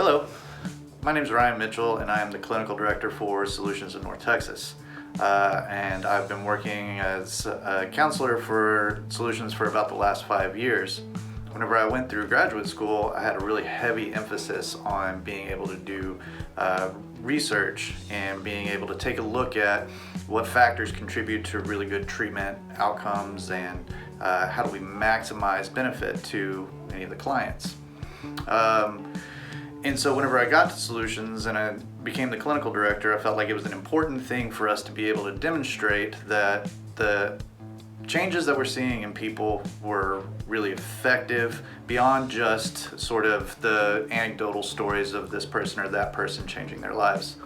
Hello, my name is Ryan Mitchell and I am the Clinical Director for Solutions in North Texas. And I've been working as a counselor for Solutions for about the last 5 years. Whenever I went through graduate school, I had a really heavy emphasis on being able to do research and being able to take a look at what factors contribute to really good treatment outcomes and how do we maximize benefit to any of the clients. And so whenever I got to Solutions and I became the clinical director, I felt like it was an important thing for us to be able to demonstrate that the changes that we're seeing in people were really effective beyond just sort of the anecdotal stories of this person or that person changing their lives.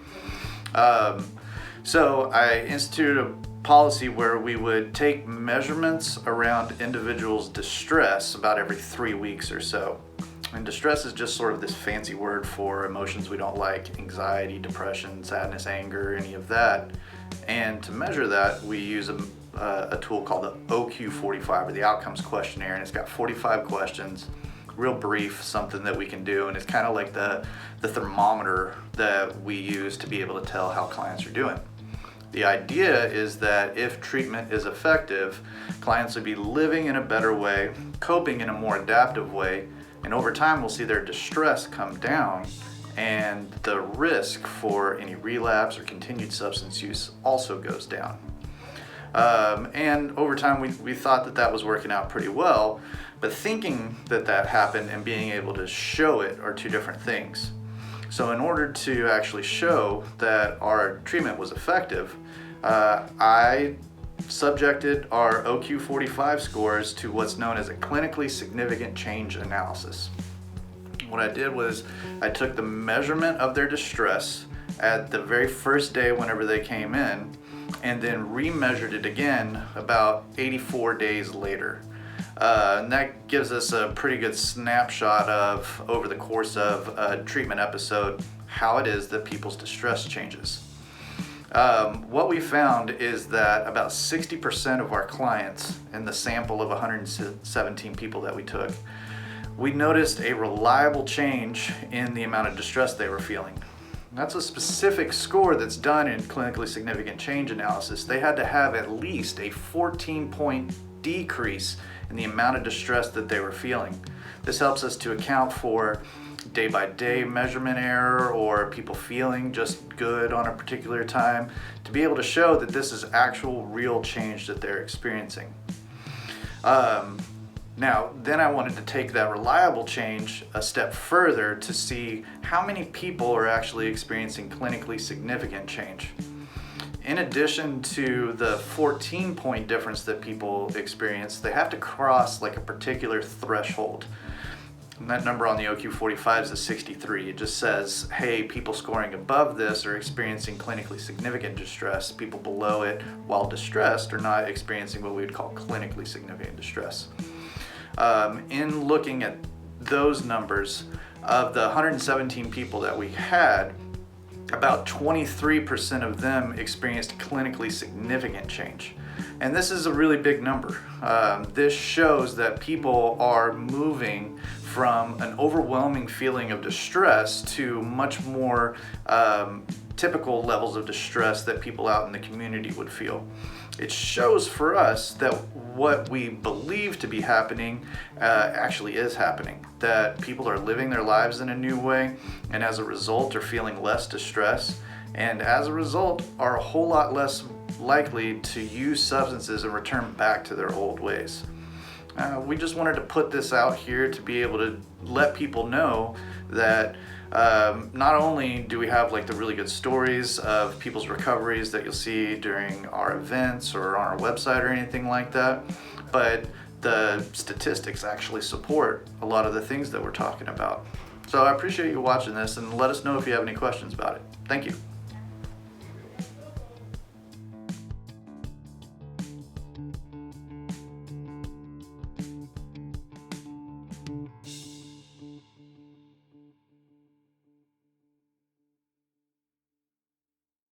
So I instituted a policy where we would take measurements around individuals' distress about every 3 weeks or so. And distress is just sort of this fancy word for emotions we don't like: anxiety, depression, sadness, anger, any of that. And to measure that, we use a tool called the OQ45, or the Outcomes Questionnaire, and it's got 45 questions, real brief, something that we can do, and it's kind of like the thermometer that we use to be able to tell how clients are doing. The idea is that if treatment is effective, clients will be living in a better way, coping in a more adaptive way, and over time we'll see their distress come down and the risk for any relapse or continued substance use also goes down. And over time we thought that was working out pretty well, but thinking that happened and being able to show it are two different things. So in order to actually show that our treatment was effective, I subjected our OQ45 scores to what's known as a clinically significant change analysis. What I did was I took the measurement of their distress at the very first day whenever they came in, and then remeasured it again about 84 days later. And that gives us a pretty good snapshot of, over the course of a treatment episode, how it is that people's distress changes. What we found is that about 60% of our clients in the sample of 117 people that we took, we noticed a reliable change in the amount of distress they were feeling. That's a specific score that's done in clinically significant change analysis. They had to have at least a 14-point decrease in the amount of distress that they were feeling. This helps us to account for day-by-day measurement error or people feeling just good on a particular time, to be able to show that this is actual real change that they're experiencing. Now, then I wanted to take that reliable change a step further to see how many people are actually experiencing clinically significant change. In addition to the 14-point difference that people experience, they have to cross like a particular threshold. And that number on the OQ45 is a 63. It just says, hey, people scoring above this are experiencing clinically significant distress. People below it, while distressed, are not experiencing what we would call clinically significant distress. In looking at those numbers, of the 117 people that we had, about 23% of them experienced clinically significant change. And this is a really big number. This shows that people are moving from an overwhelming feeling of distress to much more typical levels of distress that people out in the community would feel. It shows for us that what we believe to be happening actually is happening, that people are living their lives in a new way, and as a result are feeling less distress, and as a result are a whole lot less likely to use substances and return back to their old ways. We just wanted to put this out here to be able to let people know that not only do we have like the really good stories of people's recoveries that you'll see during our events or on our website or anything like that, but the statistics actually support a lot of the things that we're talking about. So I appreciate you watching this, and let us know if you have any questions about it. Thank you.